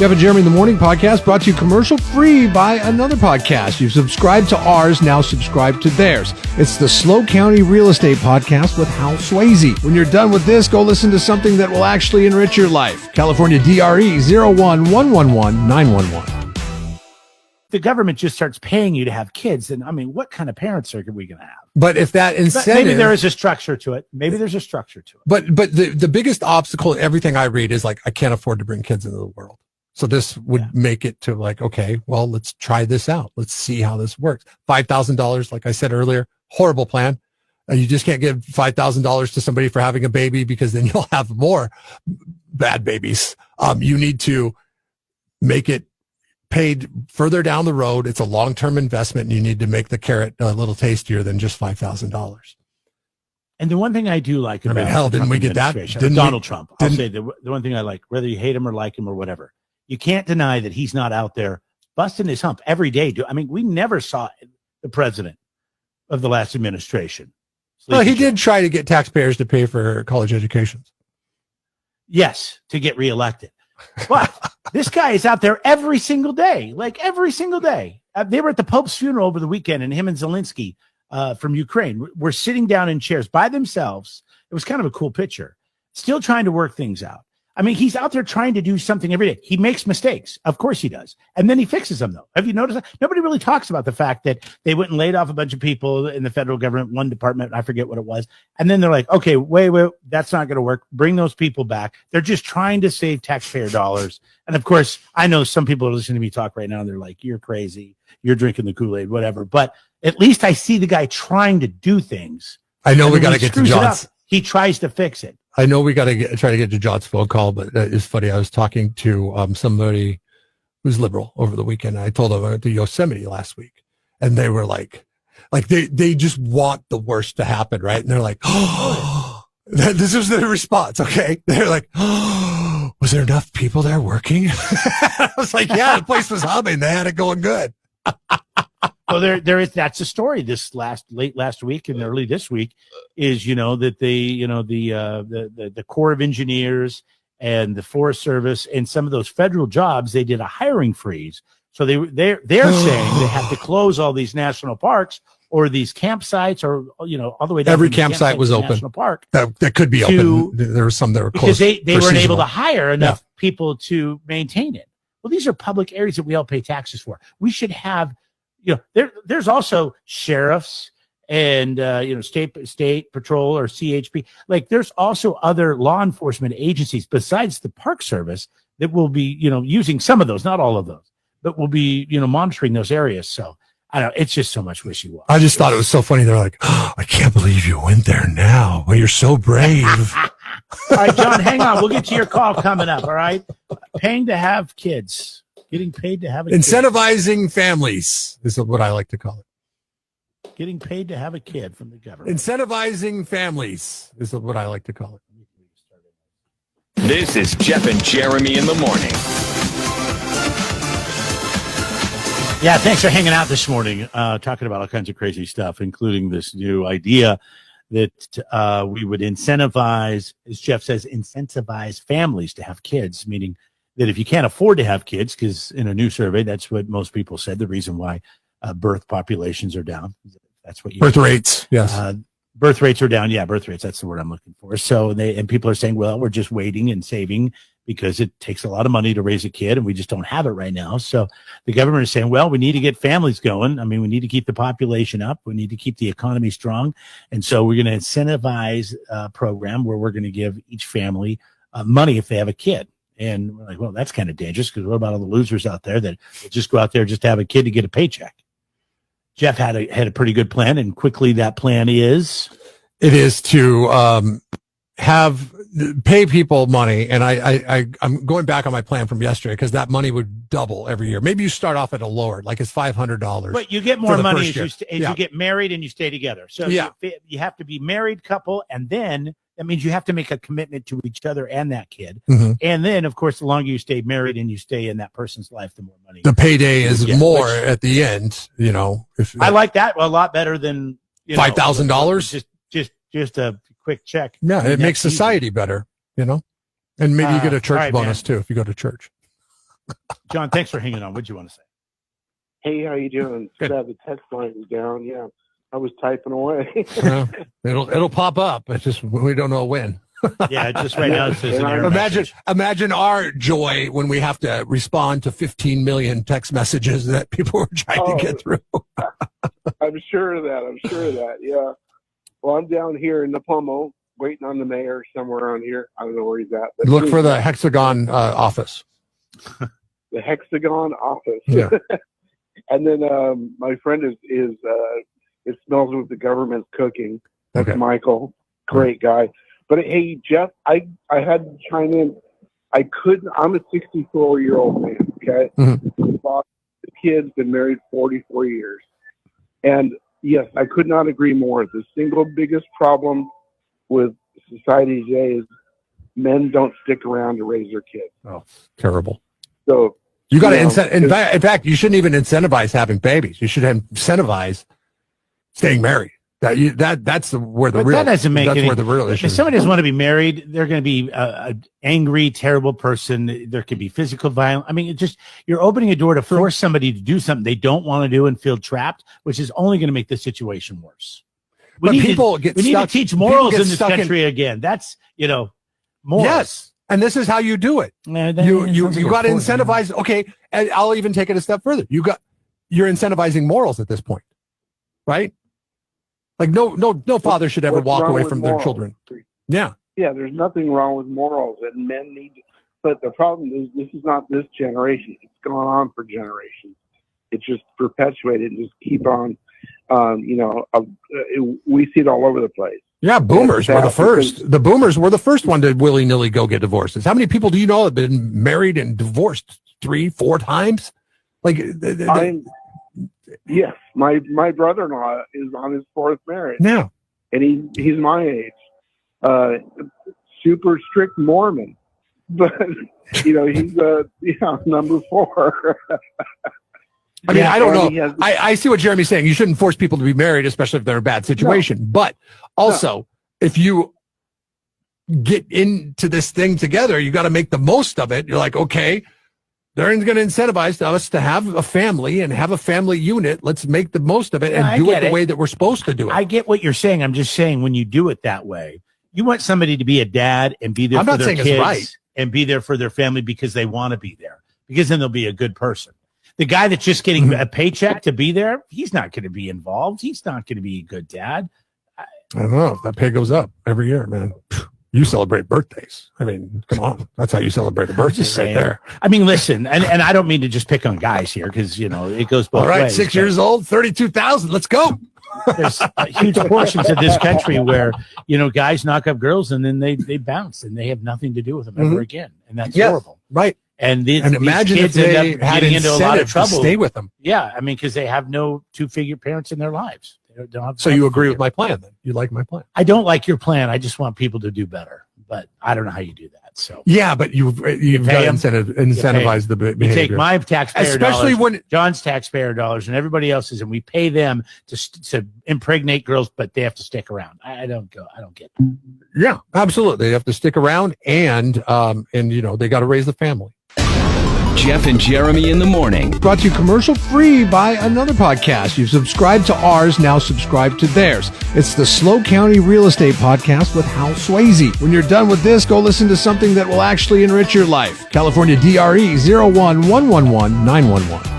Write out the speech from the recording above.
Jeff and Jeremy in the Morning podcast brought to you commercial free by another podcast. You've subscribed to ours, now subscribe to theirs. It's the Slow County Real Estate Podcast with Hal Swayze. When you're done with this, go listen to something that will actually enrich your life. California DRE 011111911. The government just starts paying you to have kids, then I mean, what kind of parents are we going to have? But if that incentive, maybe there is a structure to it. Maybe there's a structure to it. But the biggest obstacle in everything I read is like, I can't afford to bring kids into the world. So this would make it to like, okay, well, let's try this out. Let's see how this works. $5,000, like I said earlier, horrible plan. You just can't give $5,000 to somebody for having a baby because then you'll have more bad babies. You need to make it paid further down the road. It's a long-term investment, and you need to make the carrot a little tastier than just $5,000. And the one thing I do like about hell, didn't we get that? Donald Trump. I'll say the one thing I like, whether you hate him or like him or whatever, you can't deny that he's not out there busting his hump every day. I mean, we never saw the president of the last administration. Well, he did try to get taxpayers to pay for college educations. Yes, to get reelected. But this guy is out there every single day, like every single day. They were at the Pope's funeral over the weekend, and him and Zelensky from Ukraine were sitting down in chairs by themselves. It was kind of a cool picture, still trying to work things out. I mean, he's out there trying to do something every day. He makes mistakes. Of course he does. And then he fixes them, though. Have you noticed that? Nobody really talks about the fact that they went and laid off a bunch of people in the federal government, one department, I forget what it was. And then they're like, okay, wait, that's not going to work. Bring those people back. They're just trying to save taxpayer dollars. And of course, I know some people are listening to me talk right now, and they're like, you're crazy. You're drinking the Kool-Aid, whatever. But at least I see the guy trying to do things. I know we got to get to John's. He tries to fix it. I know we got to try to get to John's phone call, but it's funny. I was talking to somebody who's liberal over the weekend. I told them I went to Yosemite last week, and they were like they just want the worst to happen, right? And they're like, oh, this was their response. Okay, they're like, oh, was there enough people there working? I was like, yeah, the place was humming. They had it going good. Well, there is. That's the story. This late last week and early this week is, that the Corps of Engineers and the Forest Service and some of those federal jobs, they did a hiring freeze. So they're saying they have to close all these national parks or these campsites, or all the way down. Every campsite was open. National park that could be open. There were some that were closed because they weren't able to hire enough people to maintain it. Well, these are public areas that we all pay taxes for. We should have. There's also sheriffs and, state patrol or CHP. Like there's also other law enforcement agencies besides the Park Service that will be, using some of those, not all of those, but will be, monitoring those areas. So I don't know. It's just so much wishy-washy. I just thought it was so funny. They're like, oh, I can't believe you went there now. Well, you're so brave. All right, John, hang on. We'll get to your call coming up. All right. Paying to have kids. Getting paid to have a Incentivizing families is what I like to call it. Getting paid to have a kid from the government. Incentivizing families is what I like to call it. This is Jeff and Jeremy in the morning. Yeah, thanks for hanging out this morning, talking about all kinds of crazy stuff, including this new idea that we would incentivize, as Jeff says, incentivize families to have kids, meaning that if you can't afford to have kids, because in a new survey, that's what most people said, the reason why birth populations are down. That's what birth rates. Yes. Birth rates are down. Yeah. Birth rates. That's the word I'm looking for. So people are saying, well, we're just waiting and saving because it takes a lot of money to raise a kid and we just don't have it right now. So the government is saying, well, we need to get families going. I mean, we need to keep the population up. We need to keep the economy strong. And so we're going to incentivize a program where we're going to give each family money if they have a kid. And we're like, well, that's kind of dangerous because what about all the losers out there that will just go out there just to have a kid to get a paycheck? Jeff had a pretty good plan, and quickly that plan is? It is to pay people money, and I'm going back on my plan from yesterday because that money would double every year. Maybe you start off at a lower, like it's $500. But you get more money as you get married and you stay together. So you have to be married couple, and then that means you have to make a commitment to each other and that kid. Mm-hmm. And then, of course, the longer you stay married and you stay in that person's life, the more money. The payday is more at the end, I like that a lot better than $5,000. Just a quick check. Yeah, it makes society better, and maybe you get a church bonus too if you go to church. John, thanks for hanging on. What'd you want to say? Hey, how you doing? Good. The text line is down. Yeah, I was typing away. It'll pop up. It's just we don't know when. Yeah, just right now it says an error message. Imagine our joy when we have to respond to 15 million text messages that people were trying to get through. I'm sure of that. Yeah. Well, I'm down here in Napomo, waiting on the mayor somewhere around here. I don't know where he's at. But Look for the Hexagon office. The Hexagon office. Yeah. And then my friend is it smells what the government's cooking. That's Okay. Michael, great guy. But hey, Jeff, I had to chime in. I couldn't. I'm a 64-year-old man. Okay, lost kids, been married 44 years, and yes, I could not agree more. The single biggest problem with society today is men don't stick around to raise their kids. Oh, terrible. So you got to know, in fact, you shouldn't even incentivize having babies. You should incentivize staying married. That's where the But real that doesn't make that's any, where the real issue if is. somebody doesn't want to be married, they're going to be an angry, terrible person. There could be physical violence. I mean, you're opening a door to force somebody to do something they don't want to do and feel trapped, which is only going to make the situation worse. We need to teach morals in this country again. That's, morals. Yes. And this is how you do it. You got to incentivize. Okay. And I'll even take it a step further. You're incentivizing morals at this point, right? Like no father should ever walk away from their children. Yeah. Yeah, there's nothing wrong with morals, and men need. But the problem is, this is not this generation. It's gone on for generations. It's just perpetuated and just keep on. We see it all over the place. Yeah, boomers were the first. The boomers were the first one to willy-nilly go get divorces. How many people do you know have been married and divorced 3-4 times? Like, yes, my brother-in-law is on his 4th marriage. Yeah, and he's my age. Super strict Mormon, but he's number 4. I mean, I don't know. I see what Jeremy's saying. You shouldn't force people to be married, especially if they're in a bad situation. No. But also, if you get into this thing together, you got to make the most of it. You're like, okay, they're going to incentivize us to have a family and have a family unit. Let's make the most of it and do it the way that we're supposed to do it. I get what you're saying. I'm just saying when you do it that way, you want somebody to be a dad and be there for their kids and be there for their family because they want to be there, because then they'll be a good person. The guy that's just getting a paycheck to be there, he's not going to be involved. He's not going to be a good dad. I don't know. That pay goes up every year, man. You celebrate birthdays. I mean, come on. That's how you celebrate a birthday right there. I mean, listen, and I don't mean to just pick on guys here because, it goes both ways. All right, 6 years old, 32,000. Let's go. There's huge portions of this country where, guys knock up girls and then they bounce and they have nothing to do with them ever again. And that's horrible. Right. And imagine these kids if they end up had getting into a lot of trouble. To stay with them. Yeah, I mean, because they have no 2-figure parents in their lives. They don't have. So you agree with my plan then? You like my plan? I don't like your plan. I just want people to do better, but I don't know how you do that. So yeah, but you've got to incentivize the behavior. You take my taxpayer especially dollars, when John's taxpayer dollars, and everybody else's, and we pay them to impregnate girls, but they have to stick around. I don't get that. Yeah, absolutely. They have to stick around, and they got to raise the family. Jeff and Jeremy in the morning. Brought to you commercial free by another podcast. You've subscribed to ours, now subscribe to theirs. It's the Slow County Real Estate Podcast with Hal Swayze. When you're done with this, go listen to something that will actually enrich your life. California DRE 011111911.